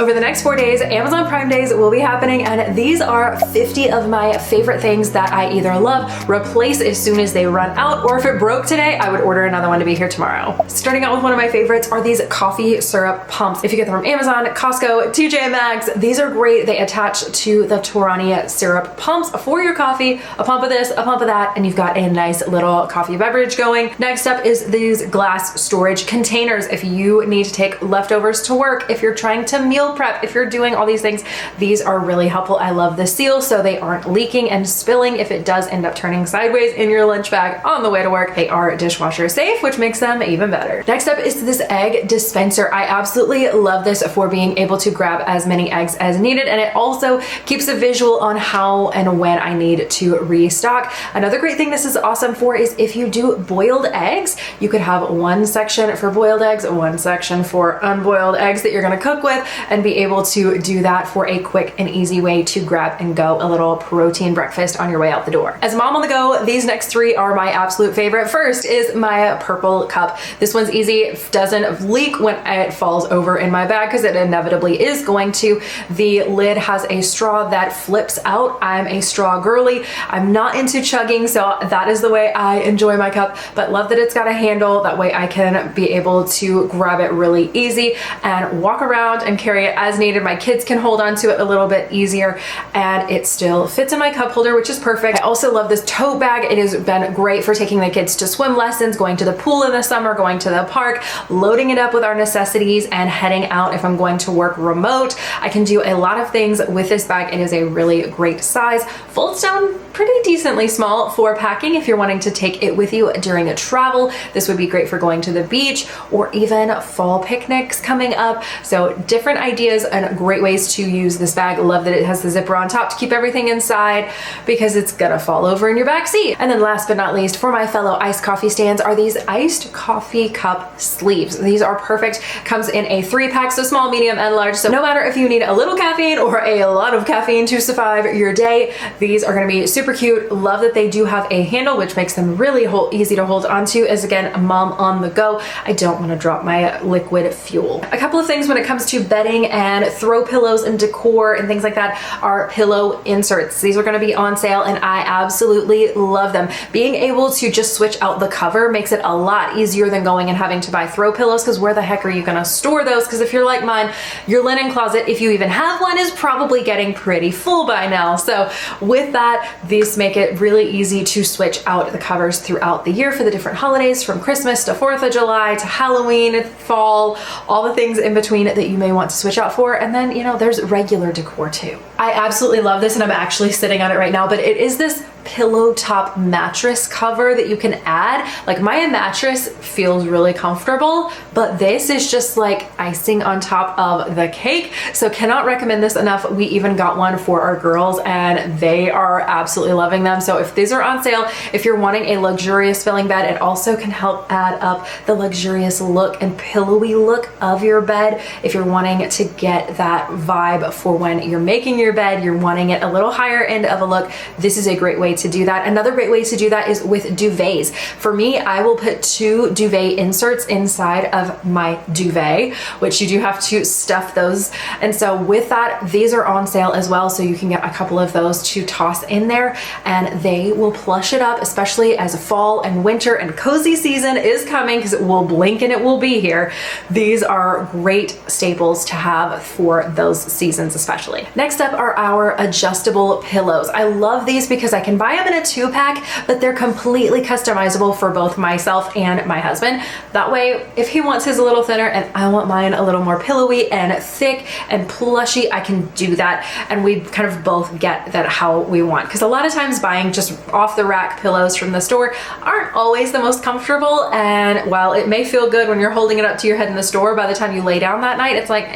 over the next 4 days, Amazon Prime Days will be happening, and these are 50 of my favorite things that I either love, replace as soon as they run out, or if it broke today, I would order another one to be here tomorrow. Starting out with one of my favorites are these coffee syrup pumps. If you get them from Amazon, Costco, TJ Maxx, these are great. They attach to the Torani syrup pumps for your coffee, a pump of this, a pump of that, and you've got a nice little coffee beverage going. Next up is these glass storage containers. If you need to take leftovers to work, if you're trying to meal prep, if you're doing all these things, these are really helpful. I love the seal so they aren't leaking and spilling if it does end up turning sideways in your lunch bag on the way to work. They are dishwasher safe, which makes them even better. Next up is this egg dispenser. I absolutely love this for being able to grab as many eggs as needed, and it also keeps a visual on how and when I need to restock. Another great thing this is awesome for is if you do boiled eggs, you could have one section for boiled eggs, one section for unboiled eggs that you're gonna cook with, and be able to do that for a quick and easy way to grab and go a little protein breakfast on your way out the door. As a mom on the go, these next three are my absolute favorite. First is my purple cup. This one's easy, it doesn't leak when it falls over in my bag because it inevitably is going to. The lid has a straw that flips out. I'm a straw girly. I'm not into chugging, so that is the way I enjoy my cup, but love that it's got a handle. That way I can be able to grab it really easy and walk around and carry it as needed. My kids can hold on to it a little bit easier, and it still fits in my cup holder, which is perfect. I also love this tote bag. It has been great for taking the kids to swim lessons, going to the pool in the summer, going to the park, loading it up with our necessities, and heading out if I'm going to work remote. I can do a lot of things with this bag. It is a really great size. Folds down pretty decently small for packing if you're wanting to take it with you during a travel. This would be great for going to the beach or even fall picnics coming up. So different ideas and great ways to use this bag. Love that it has the zipper on top to keep everything inside because it's gonna fall over in your back seat. And then last but not least, for my fellow iced coffee stands are these iced coffee cup sleeves. These are perfect. Comes in a 3-pack, so small, medium, and large. So no matter if you need a little caffeine or a lot of caffeine to survive your day, these are gonna be super cute. Love that they do have a handle, which makes them really easy to hold onto as, again, a mom on the go. I don't want to drop my liquid fuel. A couple of things when it comes to bedding and throw pillows and decor and things like that are pillow inserts. These are going to be on sale, and I absolutely love them. Being able to just switch out the cover makes it a lot easier than going and having to buy throw pillows, because where the heck are you going to store those? Because if you're like mine, your linen closet, if you even have one, is probably getting pretty full by now. So with that, these make it really easy to switch out the covers throughout the year for the different holidays, from Christmas to 4th of July to Halloween, fall, all the things in between that you may want to switch out for. And then, you know, there's regular decor too. I absolutely love this, and I'm actually sitting on it right now, but it is this pillow top mattress cover that you can add. Like, my mattress feels really comfortable, but this is just like icing on top of the cake. So cannot recommend this enough. We even got one for our girls and they are absolutely loving them. So if these are on sale, if you're wanting a luxurious filling bed, it also can help add up the luxurious look and pillowy look of your bed. If you're wanting to get that vibe for when you're making your bed, you're wanting it a little higher end of a look, this is a great way to do that. Another great way to do that is with duvets. For me, I will put 2 duvet inserts inside of my duvet, which you do have to stuff those. And so with that, these are on sale as well. So you can get a couple of those to toss in there, and they will plush it up, especially as fall and winter and cozy season is coming, because it will blink and it will be here. These are great staples to have for those seasons especially. Next up are our adjustable pillows. I love these because I can buy them in a 2-pack, but they're completely customizable for both myself and my husband. That way, if he wants his a little thinner and I want mine a little more pillowy and thick and plushy, I can do that, and we kind of both get that how we want. Because a lot of times buying just off the rack pillows from the store aren't always the most comfortable, and while it may feel good when you're holding it up to your head in the store, by the time you lay down that night, it's like,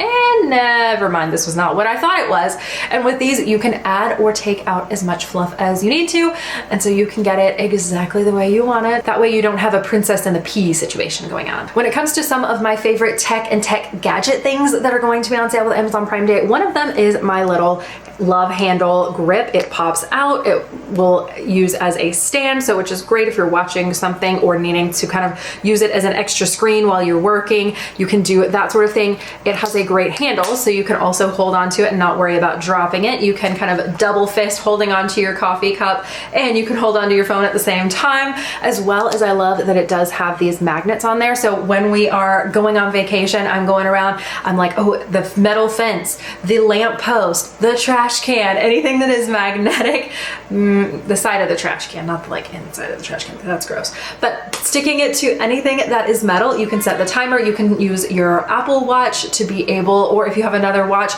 never mind, this was not what I thought it was. And with these, you can add or take out as much fluff as you need to. And so you can get it exactly the way you want it. That way you don't have a princess and the pea situation going on. When it comes to some of my favorite tech and tech gadget things that are going to be on sale with Amazon Prime Day, one of them is my little love handle grip. It pops out. It will use as a stand, so which is great if you're watching something or needing to kind of use it as an extra screen while you're working. You can do that sort of thing. It has a great handle, so you can also hold on to it and not worry about dropping it. You can kind of double fist holding onto your coffee cup, and you can hold onto your phone at the same time, as well as I love that it does have these magnets on there. So when we are going on vacation, I'm going around, I'm like, oh, the metal fence, the lamp post, the trash can, anything that is magnetic, the side of the trash can, not the like inside of the trash can, that's gross. But sticking it to anything that is metal, you can set the timer, you can use your Apple Watch to be able, or if you have another watch,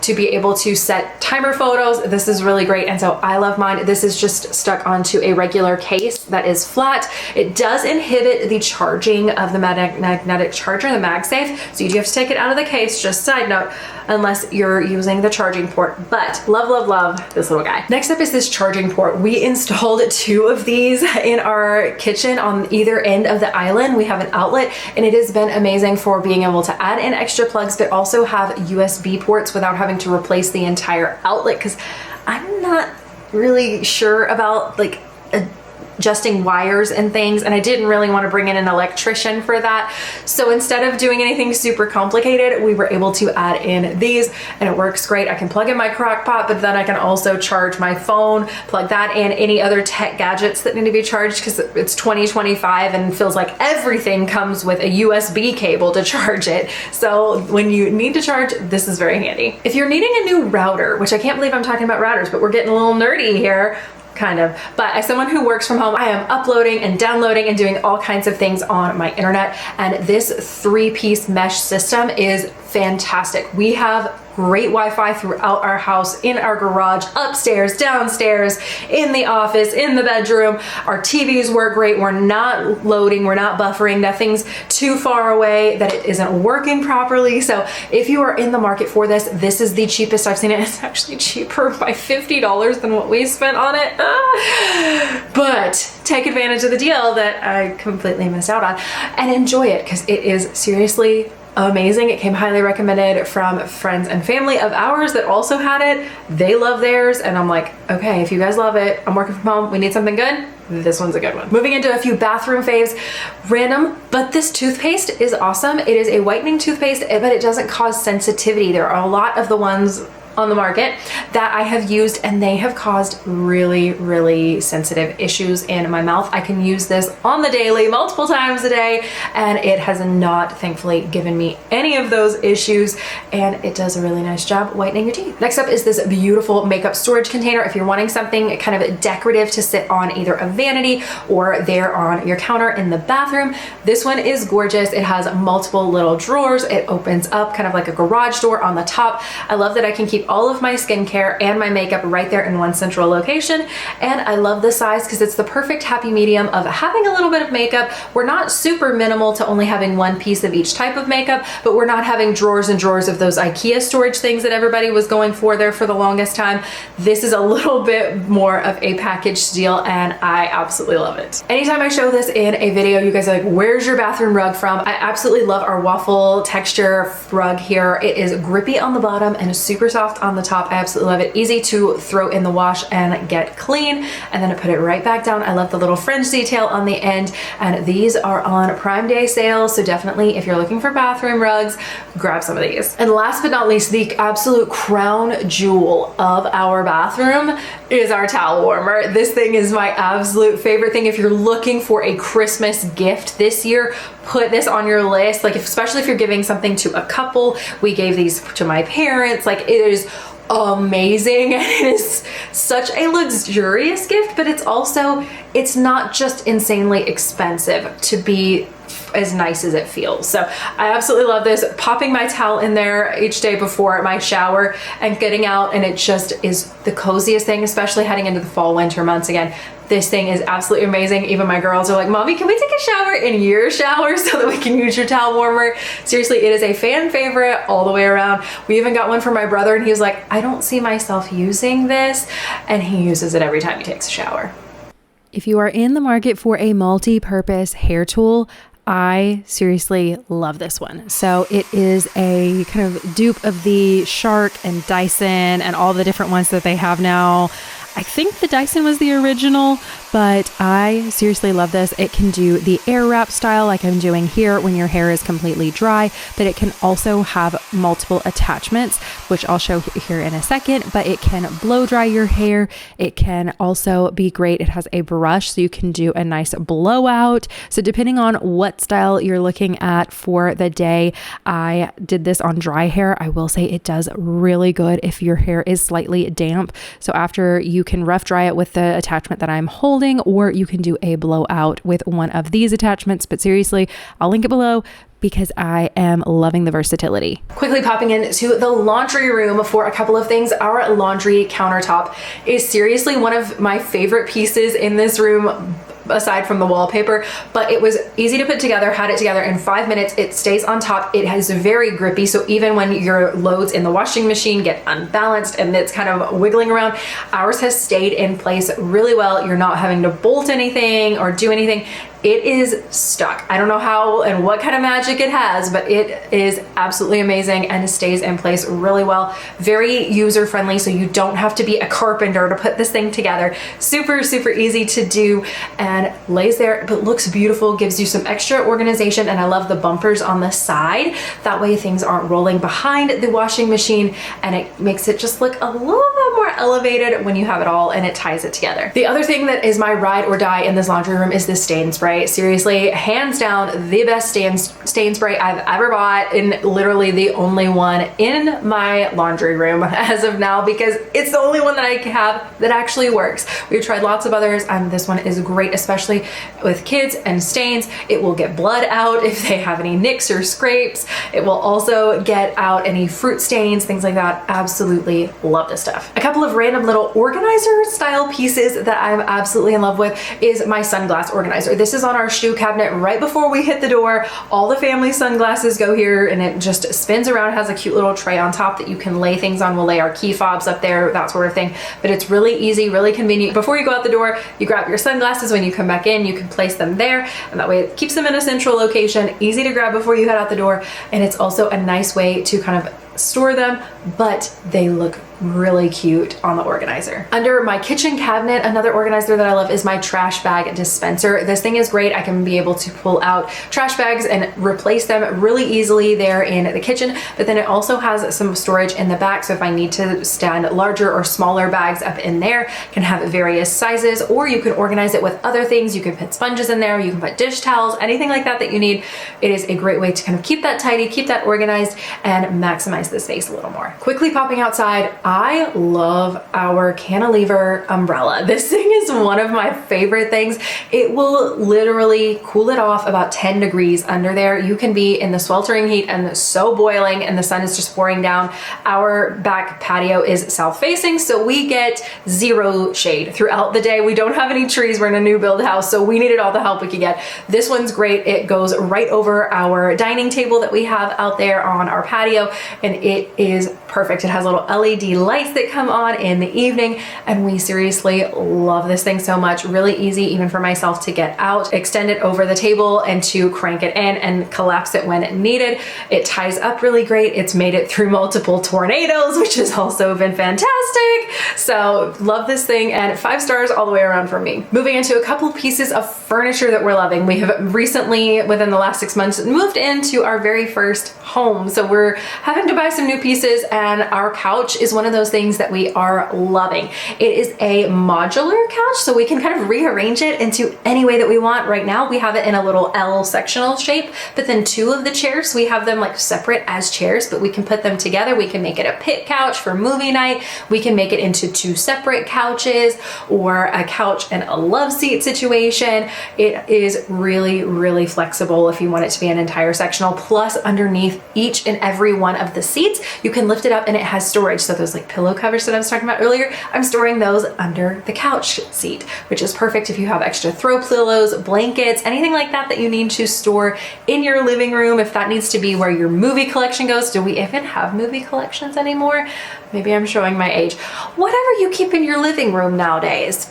to be able to set timer photos. This is really great, and so I love mine. This is just stuck onto a regular case that is flat. It does inhibit the charging of the magnetic charger, the MagSafe, so you do have to take it out of the case, just side note, unless you're using the charging port. But love, love, love this little guy. Next up is this charging port. We installed 2 of these in our kitchen on either end of the island. We have an outlet, and it has been amazing for being able to add in extra plugs, but also have USB ports without having to replace the entire outlet, because I'm not really sure about like adjusting wires and things, and I didn't really want to bring in an electrician for that. So instead of doing anything super complicated, we were able to add in these, and it works great. I can plug in my crock pot, but then I can also charge my phone, plug that in, any other tech gadgets that need to be charged, because it's 2025 and feels like everything comes with a USB cable to charge it. So when you need to charge, this is very handy. If you're needing a new router, which I can't believe I'm talking about routers, but we're getting a little nerdy here, kind of. But as someone who works from home, I am uploading and downloading and doing all kinds of things on my internet, and this 3-piece mesh system is fantastic. We have great Wi-Fi throughout our house, in our garage, upstairs, downstairs, in the office, in the bedroom. Our TVs work great. We're not loading, we're not buffering, nothing's too far away that it isn't working properly. So if you are in the market for this, this is the cheapest I've seen it. It's actually cheaper by $50 than what we spent on it. But take advantage of the deal that I completely missed out on and enjoy it, because it is seriously amazing. It came highly recommended from friends and family of ours that also had it. They love theirs, and I'm like, okay, if you guys love it, I'm working from home, we need something good, this one's a good one. Moving into a few bathroom faves, random, but this toothpaste is awesome. It is a whitening toothpaste, but it doesn't cause sensitivity. There are a lot of the ones on the market that I have used, and they have caused really, really sensitive issues in my mouth. I can use this on the daily, multiple times a day, and it has not, thankfully, given me any of those issues, and it does a really nice job whitening your teeth. Next up is this beautiful makeup storage container. If you're wanting something kind of decorative to sit on either a vanity or there on your counter in the bathroom, this one is gorgeous. It has multiple little drawers. It opens up kind of like a garage door on the top. I love that I can keep all of my skincare and my makeup right there in one central location, and I love the size because it's the perfect happy medium of having a little bit of makeup. We're not super minimal to only having one piece of each type of makeup, but we're not having drawers and drawers of those IKEA storage things that everybody was going for there for the longest time. This is a little bit more of a package deal, and I absolutely love it. Anytime I show this in a video, you guys are like, where's your bathroom rug from? I absolutely love our waffle texture rug here. It is grippy on the bottom and super soft on the top. I absolutely love it. Easy to throw in the wash and get clean, and then I put it right back down. I love the little fringe detail on the end, and these are on Prime Day sale, so definitely if you're looking for bathroom rugs, grab some of these. And last but not least, the absolute crown jewel of our bathroom is our towel warmer. This thing is my absolute favorite thing. If you're looking for a Christmas gift this year, put this on your list. Like, especially if you're giving something to a couple. We gave these to my parents. Like, it is amazing, and it is such a luxurious gift, but it's also, it's not just insanely expensive to be as nice as it feels. So I absolutely love this. Popping my towel in there each day before my shower and getting out, and it just is the coziest thing, especially heading into the fall winter months again. This thing is absolutely amazing. Even my girls are like, Mommy, can we take a shower in your shower so that we can use your towel warmer? Seriously, it is a fan favorite all the way around. We even got one for my brother, and he was like, I don't see myself using this. And he uses it every time he takes a shower. If you are in the market for a multi-purpose hair tool, I seriously love this one. So it is a kind of dupe of the Shark and Dyson and all the different ones that they have now. I think the Dyson was the original, but I seriously love this. It can do the air wrap style like I'm doing here when your hair is completely dry, but it can also have multiple attachments, which I'll show here in a second, but it can blow dry your hair. It can also be great. It has a brush, so you can do a nice blowout. So depending on what style you're looking at for the day, I did this on dry hair. I will say it does really good if your hair is slightly damp. So after you can rough dry it with the attachment that I'm holding, or you can do a blowout with one of these attachments. But seriously, I'll link it below because I am loving the versatility. Quickly popping into the laundry room for a couple of things. Our laundry countertop is seriously one of my favorite pieces in this room, aside from the wallpaper, but it was easy to put together, had it together in 5 minutes. It stays on top. It is very grippy. So even when your loads in the washing machine get unbalanced and it's kind of wiggling around, ours has stayed in place really well. You're not having to bolt anything or do anything. It is stuck. I don't know how and what kind of magic it has, but it is absolutely amazing and it stays in place really well. Very user friendly, so you don't have to be a carpenter to put this thing together. Super, super easy to do and lays there, but looks beautiful, gives you some extra organization. And I love the bumpers on the side. That way things aren't rolling behind the washing machine, and it makes it just look a little bit more elevated when you have it all and it ties it together. The other thing that is my ride or die in this laundry room is this stain spray. Seriously, hands down, the best stain spray I've ever bought, and literally the only one in my laundry room as of now, because it's the only one that I have that actually works. We've tried lots of others, and this one is great, especially with kids and stains. It will get blood out if they have any nicks or scrapes. It will also get out any fruit stains, things like that. Absolutely love this stuff. A couple of random little organizer style pieces that I'm absolutely in love with is my sunglass organizer. This is on our shoe cabinet right before we hit the door. All the family sunglasses go here, and it just spins around. It has a cute little tray on top that you can lay things on. We'll lay our key fobs up there, that sort of thing. But it's really easy, really convenient. Before you go out the door, you grab your sunglasses. When you come back in, you can place them there, and that way it keeps them in a central location, easy to grab before you head out the door. And it's also a nice way to kind of store them, but they look really cute on the organizer. Under my kitchen cabinet, another organizer that I love is my trash bag dispenser. This thing is great. I can be able to pull out trash bags and replace them really easily there in the kitchen, but then it also has some storage in the back. So if I need to stand larger or smaller bags up in there, can have various sizes, or you can organize it with other things. You can put sponges in there, you can put dish towels, anything like that that you need. It is a great way to kind of keep that tidy, keep that organized, and maximize the space a little more. Quickly popping outside, I love our cantilever umbrella. This thing is one of my favorite things. It will literally cool it off about 10 degrees under there. You can be in the sweltering heat and so boiling and the sun is just pouring down. Our back patio is south facing, so we get zero shade throughout the day. We don't have any trees. We're in a new build house, so we needed all the help we could get. This one's great. It goes right over our dining table that we have out there on our patio, and it is perfect. It has little LED lights that come on in the evening, and we seriously love this thing so much. Really easy even for myself to get out, extend it over the table, and to crank it in and collapse it when needed. It ties up really great. It's made it through multiple tornadoes, which has also been fantastic. So love this thing, and 5 stars all the way around for me. Moving into a couple pieces of furniture that we're loving. We have recently, within the last 6 months, moved into our very first home. So we're having to buy some new pieces, and our couch is one of those things that we are loving. It is a modular couch, so we can kind of rearrange it into any way that we want. Right now we have it in a little L sectional shape, but then two of the chairs, we have them like separate as chairs, but we can put them together. We can make it a pit couch for movie night. We can make it into two separate couches, or a couch and a love seat situation. It is really, really flexible if you want it to be an entire sectional. Plus, underneath each and every one of the seats, you can lift it up and it has storage. So those like pillow covers that I was talking about earlier, I'm storing those under the couch seat, which is perfect if you have extra throw pillows, blankets, anything like that that you need to store in your living room. If that needs to be where your movie collection goes. Do we even have movie collections anymore? Maybe I'm showing my age. Whatever you keep in your living room nowadays,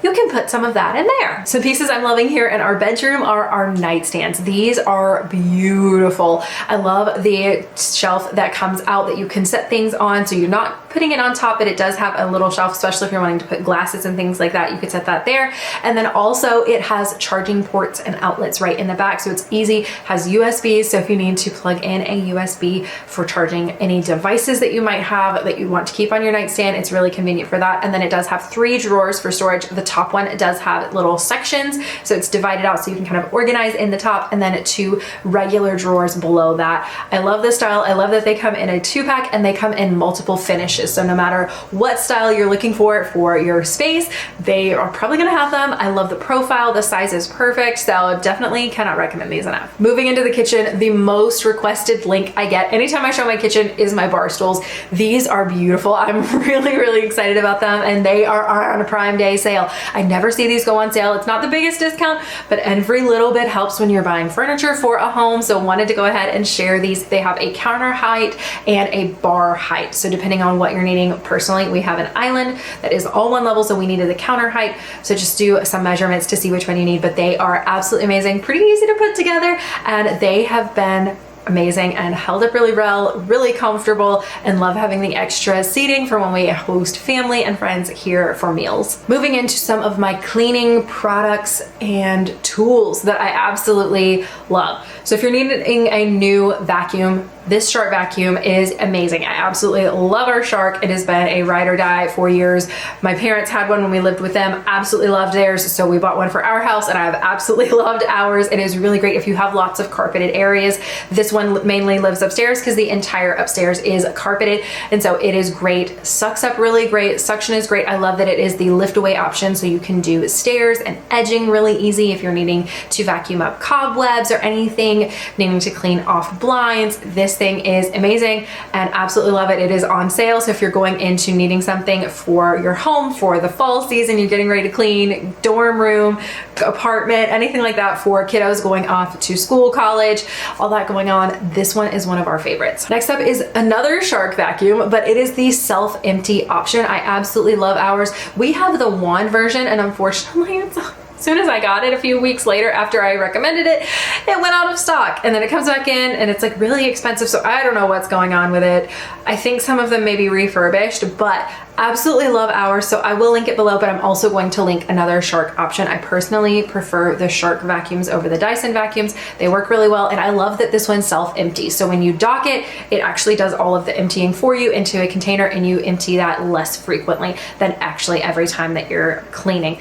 you can put some of that in there. Some pieces I'm loving here in our bedroom are our nightstands. These are beautiful. I love the shelf that comes out that you can set things on, so you're not putting it on top, but it does have a little shelf, especially if you're wanting to put glasses and things like that. You could set that there. And then also it has charging ports and outlets right in the back, so it's easy. Has USBs, so if you need to plug in a USB for charging any devices that you might have that you want to keep on your nightstand, it's really convenient for that. And then it does have 3 drawers for storage. The top one does have little sections, so it's divided out so you can kind of organize in the top, and then 2 regular drawers below that. I love this style. I love that they come in a 2-pack and they come in multiple finishes. So no matter what style you're looking for your space, they are probably gonna have them. I love the profile. The size is perfect, so definitely cannot recommend these enough. Moving into the kitchen, the most requested link I get anytime I show my kitchen is my bar stools. These are beautiful. I'm really, really excited about them, and they are on a Prime Day sale. I never see these go on sale. It's not the biggest discount, but every little bit helps when you're buying furniture for a home. So wanted to go ahead and share these. They have a counter height and a bar height. So depending on what you're needing, personally, we have an island that is all one level, so we needed the counter height. So just do some measurements to see which one you need, but they are absolutely amazing, pretty easy to put together, and they have been amazing and held up really well, really comfortable, and love having the extra seating for when we host family and friends here for meals. Moving into some of my cleaning products and tools that I absolutely love. So if you're needing a new vacuum, this Shark vacuum is amazing. I absolutely love our Shark. It has been a ride or die for years. My parents had one when we lived with them, absolutely loved theirs, so we bought one for our house, and I've absolutely loved ours. It is really great if you have lots of carpeted areas. This one mainly lives upstairs because the entire upstairs is carpeted, and so it is great. Sucks up really great. Suction is great. I love that it is the lift away option, so you can do stairs and edging really easy if you're needing to vacuum up cobwebs or anything, needing to clean off blinds. This thing is amazing and absolutely love it. It is on sale, so if you're going into needing something for your home for the fall season, you're getting ready to clean, dorm room, apartment, anything like that for kiddos going off to school, college, all that going on, this one is one of our favorites. Next up is another Shark vacuum, but it is the self-empty option. I absolutely love ours. We have the wand version, and unfortunately, as soon as I got it a few weeks later after I recommended it, it went out of stock, and then it comes back in and it's like really expensive, so I don't know what's going on with it. I think some of them may be refurbished, but absolutely love ours, so I will link it below, but I'm also going to link another Shark option. I personally prefer the Shark vacuums over the Dyson vacuums. They work really well, and I love that this one's self-empty. So when you dock it, it actually does all of the emptying for you into a container, and you empty that less frequently than actually every time that you're cleaning.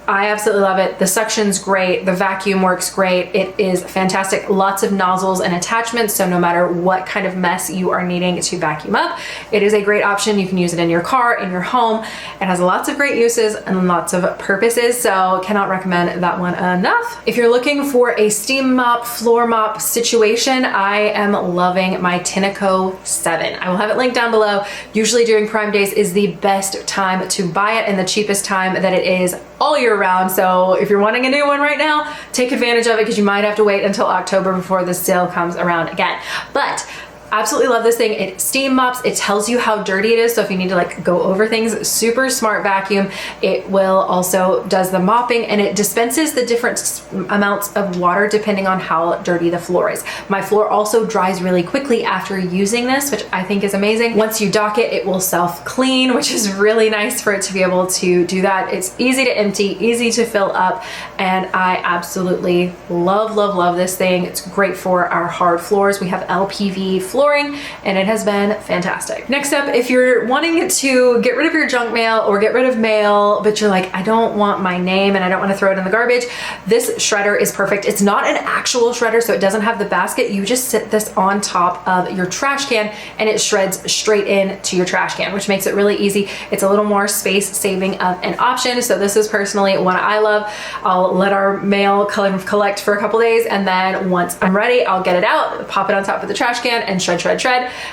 I absolutely love it. The suction's great. The vacuum works great. It is fantastic. Lots of nozzles and attachments, so no matter what kind of mess you are needing to vacuum up, it is a great option. You can use it in your car, in your home. It has lots of great uses and lots of purposes, so cannot recommend that one enough. If you're looking for a steam mop, floor mop situation, I am loving my Tineco 7. I will have it linked down below. Usually during Prime Days is the best time to buy it and the cheapest time that it is all year round. So if you're wanting a new one right now, take advantage of it, because you might have to wait until October before the sale comes around again. But absolutely love this thing. It steam mops. It tells you how dirty it is, so if you need to like go over things, super smart vacuum. It will also does the mopping, and it dispenses the different amounts of water depending on how dirty the floor is. My floor also dries really quickly after using this, which I think is amazing. Once you dock it, it will self-clean, which is really nice for it to be able to do that. It's easy to empty, easy to fill up, and I absolutely love, love, love this thing. It's great for our hard floors. We have LPV floor flooring, and it has been fantastic. Next up, if you're wanting to get rid of your junk mail or get rid of mail, but you're like, I don't want my name and I don't want to throw it in the garbage, this shredder is perfect. It's not an actual shredder, so it doesn't have the basket. You just sit this on top of your trash can and it shreds straight into your trash can, which makes it really easy. It's a little more space saving of an option. So this is personally one I love. I'll let our mail collect for a couple days, and then once I'm ready, I'll get it out, pop it on top of the trash can, and shred,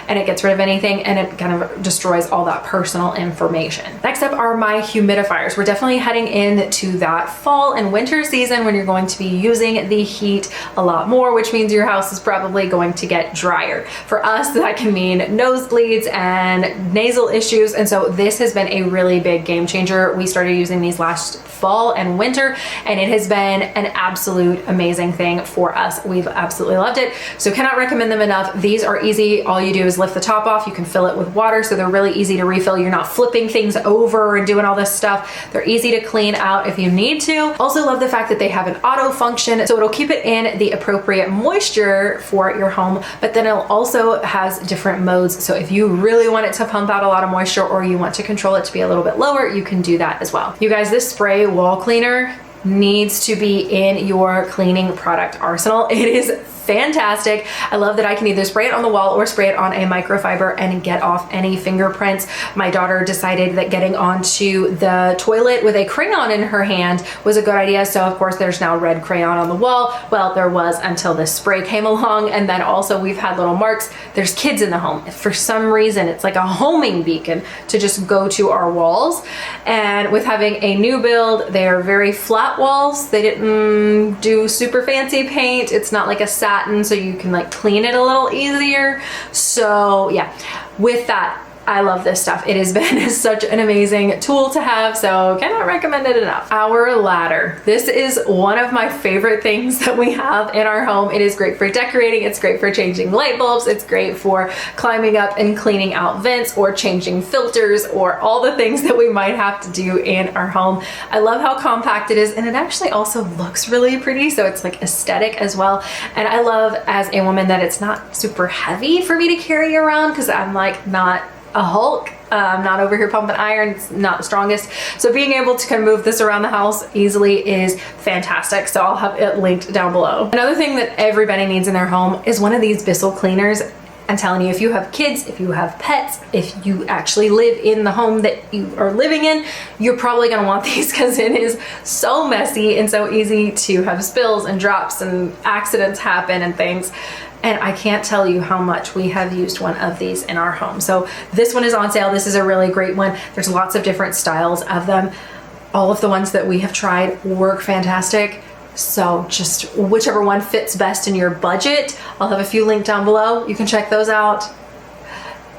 and it gets rid of anything, and it kind of destroys all that personal information. Next up are my humidifiers. We're definitely heading into that fall and winter season when you're going to be using the heat a lot more, which means your house is probably going to get drier. For us, that can mean nosebleeds and nasal issues, and so this has been a really big game changer. We started using these last fall and winter, and it has been an absolute amazing thing for us. We've absolutely loved it, so cannot recommend them enough. These are easy. All you do is lift the top off. You can fill it with water, so they're really easy to refill. You're not flipping things over and doing all this stuff. They're easy to clean out if you need to. Also love the fact that they have an auto function, so it'll keep it in the appropriate moisture for your home, but then it also has different modes. So if you really want it to pump out a lot of moisture, or you want to control it to be a little bit lower, you can do that as well. You guys, this spray wall cleaner needs to be in your cleaning product arsenal. It is fantastic. I love that I can either spray it on the wall or spray it on a microfiber and get off any fingerprints. My daughter decided that getting onto the toilet with a crayon in her hand was a good idea, so of course there's now red crayon on the wall. Well, there was until this spray came along, and then also we've had little marks. There's kids in the home. For some reason, it's like a homing beacon to just go to our walls, and with having a new build, they are very flat walls. They didn't do super fancy paint. It's not like a satin, so you can like clean it a little easier. So yeah, with that, I love this stuff. It has been such an amazing tool to have, so cannot recommend it enough. Our ladder. This is one of my favorite things that we have in our home. It is great for decorating. It's great for changing light bulbs. It's great for climbing up and cleaning out vents or changing filters or all the things that we might have to do in our home. I love how compact it is, and it actually also looks really pretty, so it's like aesthetic as well. And I love as a woman that it's not super heavy for me to carry around, because I'm like not a Hulk. I'm not over here pumping iron. It's not the strongest. So being able to kind of move this around the house easily is fantastic. So I'll have it linked down below. Another thing that everybody needs in their home is one of these Bissell cleaners. I'm telling you, if you have kids, if you have pets, if you actually live in the home that you are living in, you're probably gonna want these, because it is so messy and so easy to have spills and drops and accidents happen and things. And I can't tell you how much we have used one of these in our home. So this one is on sale. This is a really great one. There's lots of different styles of them. All of the ones that we have tried work fantastic. So just whichever one fits best in your budget. I'll have a few linked down below. You can check those out.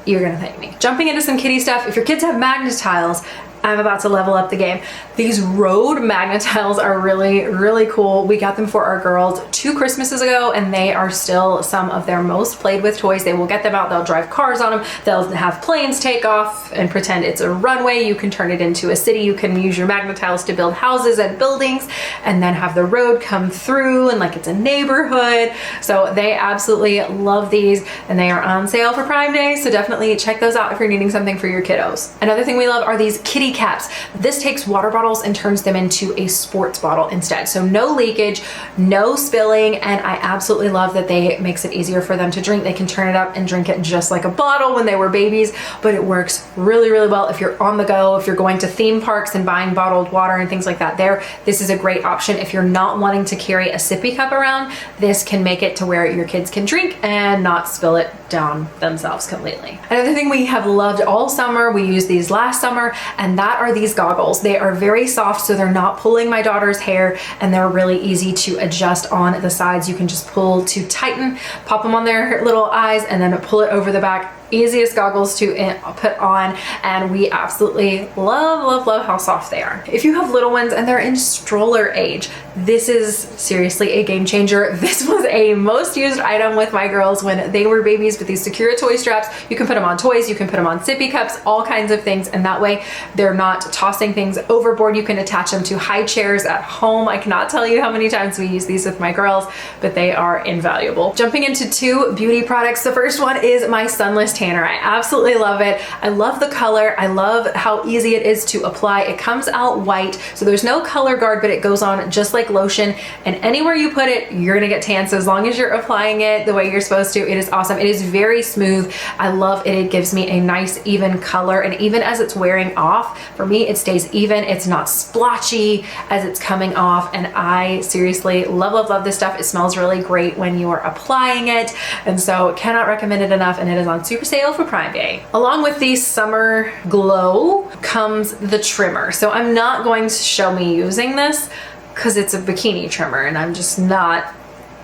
You're gonna thank me. Jumping into some kitty stuff. If your kids have magnet tiles, I'm about to level up the game. These road magnet tiles are really, really cool. We got them for our girls 2 Christmases ago, and they are still some of their most played with toys. They will get them out, they'll drive cars on them, they'll have planes take off and pretend it's a runway. You can turn it into a city. You can use your magnet tiles to build houses and buildings, and then have the road come through and like it's a neighborhood. So they absolutely love these, and they are on sale for Prime Day, so definitely check those out if you're needing something for your kiddos. Another thing we love are these kitty caps. This takes water bottles and turns them into a sports bottle instead. So no leakage, no spilling, and I absolutely love that it makes it easier for them to drink. They can turn it up and drink it just like a bottle when they were babies, but it works really, really well if you're on the go, if you're going to theme parks and buying bottled water and things like that. This is a great option. If you're not wanting to carry a sippy cup around, this can make it to where your kids can drink and not spill it down themselves completely. Another thing we have loved all summer, we used these last summer, and that are these goggles. They are very soft, so they're not pulling my daughter's hair, and they're really easy to adjust on the sides. You can just pull to tighten, pop them on their little eyes, and then pull it over the back. easiest goggles to put on, and we absolutely love how soft they are. If you have little ones and they're in stroller age, this is seriously a game changer. This was a most used item with my girls when they were babies, with these secure toy straps. You can put them on toys, you can put them on sippy cups, all kinds of things, and that way they're not tossing things overboard. You can attach them to high chairs at home. I cannot tell you how many times we use these with my girls, but they are invaluable. Jumping into 2 beauty products. The first one is my sunless tanner. I absolutely love it. I love the color. I love how easy it is to apply. It comes out white, so there's no color guard, but it goes on just like lotion, and anywhere you put it, you're gonna get tan. So as long as you're applying it the way you're supposed to, it is awesome. It is very smooth. I love it. It gives me a nice even color, and even as it's wearing off, for me, it stays even. It's not splotchy as it's coming off, and I seriously love this stuff. It smells really great when you are applying it, and so cannot recommend it enough, and it is on super sale for Prime Day. Along with the summer glow comes the trimmer. So I'm not going to show me using this because it's a bikini trimmer, and I'm just not,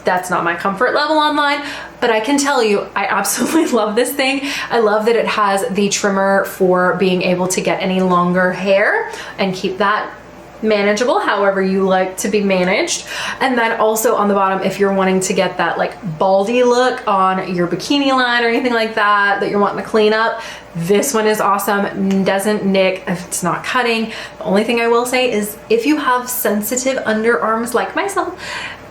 that's not my comfort level online, but I can tell you, I absolutely love this thing. I love that it has the trimmer for being able to get any longer hair and keep that manageable however you like to be managed. And then also on the bottom, if you're wanting to get that like baldy look on your bikini line or anything like that you're wanting to clean up, this one is awesome. Doesn't nick if it's not cutting. The only thing I will say is if you have sensitive underarms like myself,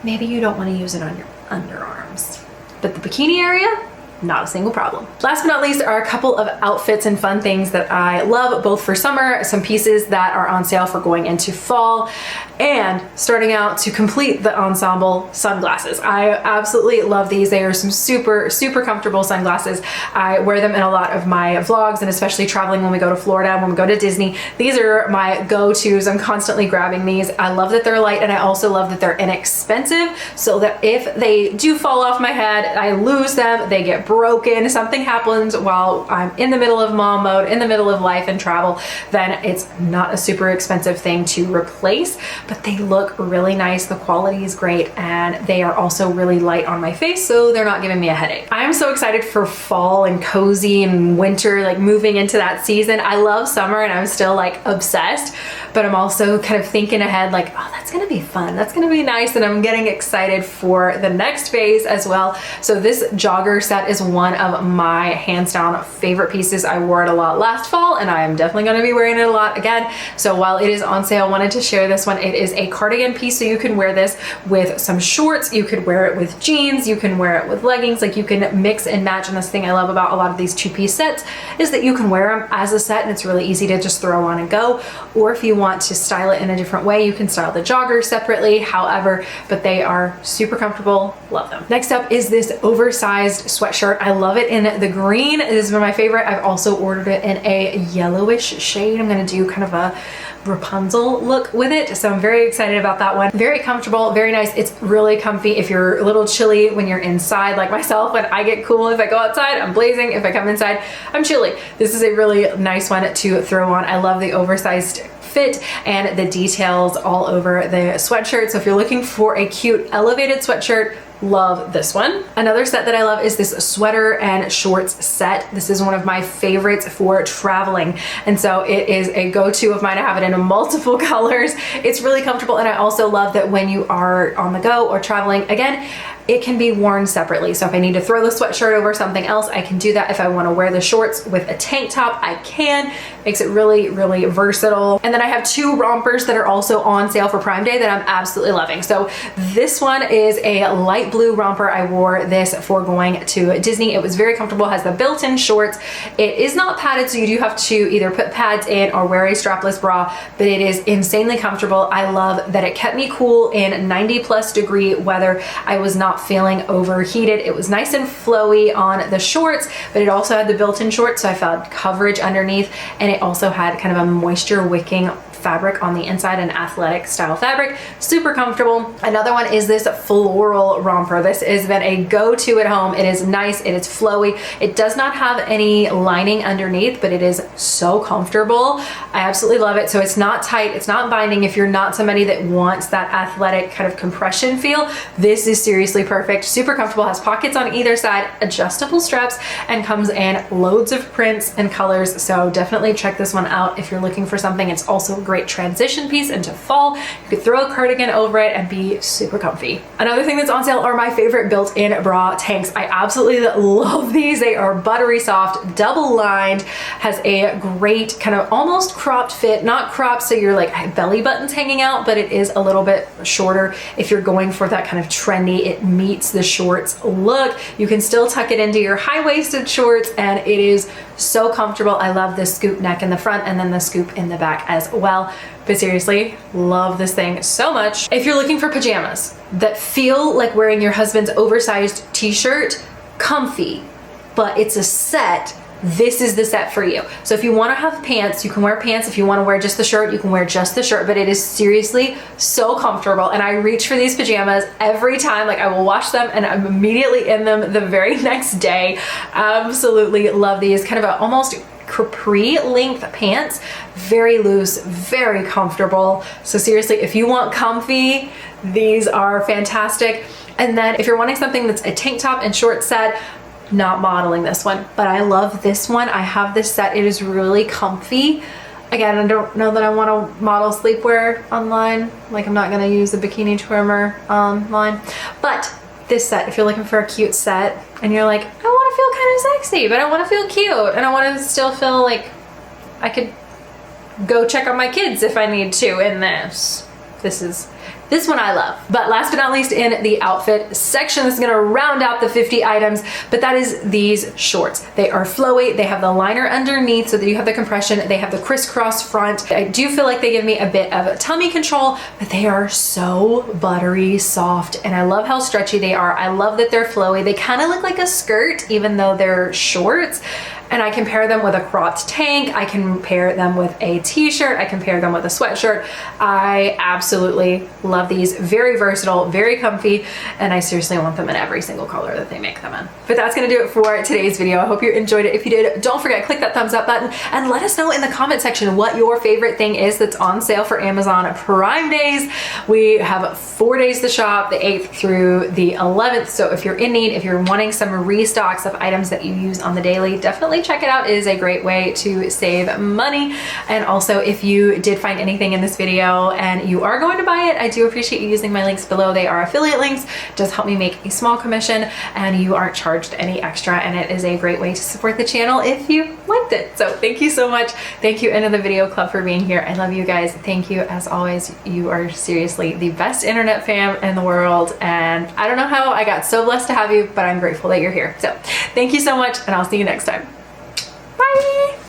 maybe you don't want to use it on your underarms, but the bikini area, not a single problem. Last but not least are a couple of outfits and fun things that I love, both for summer, some pieces that are on sale for going into fall, and starting out to complete the ensemble, sunglasses. I absolutely love these. They are some super comfortable sunglasses. I wear them in a lot of my vlogs, and especially traveling when we go to Florida, when we go to Disney. These are my go-tos. I'm constantly grabbing these. I love that they're light, and I also love that they're inexpensive, so that if they do fall off my head, I lose them, they get broken, something happens while I'm in the middle of mom mode, in the middle of life and travel, then it's not a super expensive thing to replace, but they look really nice. The quality is great, and they are also really light on my face, so they're not giving me a headache. I'm so excited for fall and cozy and winter, like moving into that season. I love summer and I'm still like obsessed, but I'm also kind of thinking ahead like, oh, that's gonna be fun, that's gonna be nice, and I'm getting excited for the next phase as well. So this jogger set is one of my hands down favorite pieces. I wore it a lot last fall, and I am definitely going to be wearing it a lot again. So while it is on sale, I wanted to share this one. It is a cardigan piece, so you can wear this with some shorts, you could wear it with jeans, you can wear it with leggings, like you can mix and match. And this thing I love about a lot of these 2-piece sets is that you can wear them as a set, and it's really easy to just throw on and go. Or if you want to style it in a different way, you can style the joggers separately, however, but they are super comfortable. Love them. Next up is this oversized sweatshirt. I love it in the green. This is one of my favorite. I've also ordered it in a yellowish shade. I'm going to do kind of a Rapunzel look with it, so I'm very excited about that one. Very comfortable, very nice. It's really comfy if you're a little chilly when you're inside, like myself. When I get cool, if I go outside, I'm blazing. If I come inside, I'm chilly. This is a really nice one to throw on. I love the oversized fit and the details all over the sweatshirt. So if you're looking for a cute elevated sweatshirt, love this one. Another set that I love is this sweater and shorts set. This is one of my favorites for traveling, and so it is a go-to of mine. I have it in multiple colors. It's really comfortable, and I also love that when you are on the go or traveling, again, it can be worn separately. So if I need to throw the sweatshirt over something else, I can do that. If I want to wear the shorts with a tank top, I can. Makes it really versatile. And then I have 2 rompers that are also on sale for Prime Day that I'm absolutely loving. So this one is a light blue romper. I wore this for going to Disney. It was very comfortable, has the built-in shorts. It is not padded, so you do have to either put pads in or wear a strapless bra, but it is insanely comfortable. I love that it kept me cool in 90+ degree weather. I was not feeling overheated. It was nice and flowy on the shorts, but it also had the built-in shorts, so I felt coverage underneath, and it also had kind of a moisture wicking fabric on the inside, an athletic style fabric. Super comfortable. Another one is this floral romper. romper. This has been a go-to at home. It is nice, it is flowy. It does not have any lining underneath, but it is so comfortable. I absolutely love it. So it's not tight, it's not binding. If you're not somebody that wants that athletic kind of compression feel, this is seriously perfect. Super comfortable, has pockets on either side, adjustable straps, and comes in loads of prints and colors. So definitely check this one out if you're looking for something. It's also a great transition piece into fall. You could throw a cardigan over it and be super comfy. Another thing that's on sale are my favorite built-in bra tanks. I absolutely love these. They are buttery soft, double lined, has a great kind of almost cropped fit, not cropped so you're like belly buttons hanging out, but it is a little bit shorter. If you're going for that kind of trendy, it meets the shorts look. You can still tuck it into your high-waisted shorts and it is so comfortable. I love the scoop neck in the front and then the scoop in the back as well. But seriously, love this thing so much. If you're looking for pajamas that feel like wearing your husband's oversized t-shirt, comfy, but it's a set, this is the set for you. So if you want to have pants, you can wear pants. If you want to wear just the shirt, you can wear just the shirt, but it is seriously so comfortable. And I reach for these pajamas every time. Like, I will wash them and I'm immediately in them the very next day. Absolutely love these. Kind of a almost capri length pants, very loose, very comfortable. So seriously, if you want comfy, these are fantastic. And then if you're wanting something that's a tank top and short set, not modeling this one, but I love this one. I have this set. It is really comfy. Again, I don't know that I want to model sleepwear online. Like, I'm not going to use a bikini trimmer online, but this set, if you're looking for a cute set and you're like, I want to feel kind of sexy, but I want to feel cute and I want to still feel like I could go check on my kids if I need to in this. This one I love. But last but not least, in the outfit section, this is gonna round out the 50 items, but that is these shorts. They are flowy, they have the liner underneath so that you have the compression, they have the crisscross front. I do feel like they give me a bit of tummy control, but they are so buttery soft, and I love how stretchy they are. I love that they're flowy. They kind of look like a skirt, even though they're shorts. And I can pair them with a cropped tank. I can pair them with a t-shirt. I can pair them with a sweatshirt. I absolutely love these. Very versatile, very comfy, and I seriously want them in every single color that they make them in. But that's gonna do it for today's video. I hope you enjoyed it. If you did, don't forget, click that thumbs up button and let us know in the comment section what your favorite thing is that's on sale for Amazon Prime Days. We have 4 days to shop, the 8th through the 11th. So if you're in need, if you're wanting some restocks of items that you use on the daily, definitely check it out. It is a great way to save money. And also, if you did find anything in this video and you are going to buy it, I do appreciate you using my links below. They are affiliate links. It does help me make a small commission and you aren't charged any extra, and it is a great way to support the channel if you liked it. So thank you so much. Thank you, End of the Video Club, for being here. I love you guys. Thank you as always. You are seriously the best internet fam in the world, and I don't know how I got so blessed to have you, but I'm grateful that you're here. So thank you so much, and I'll see you next time.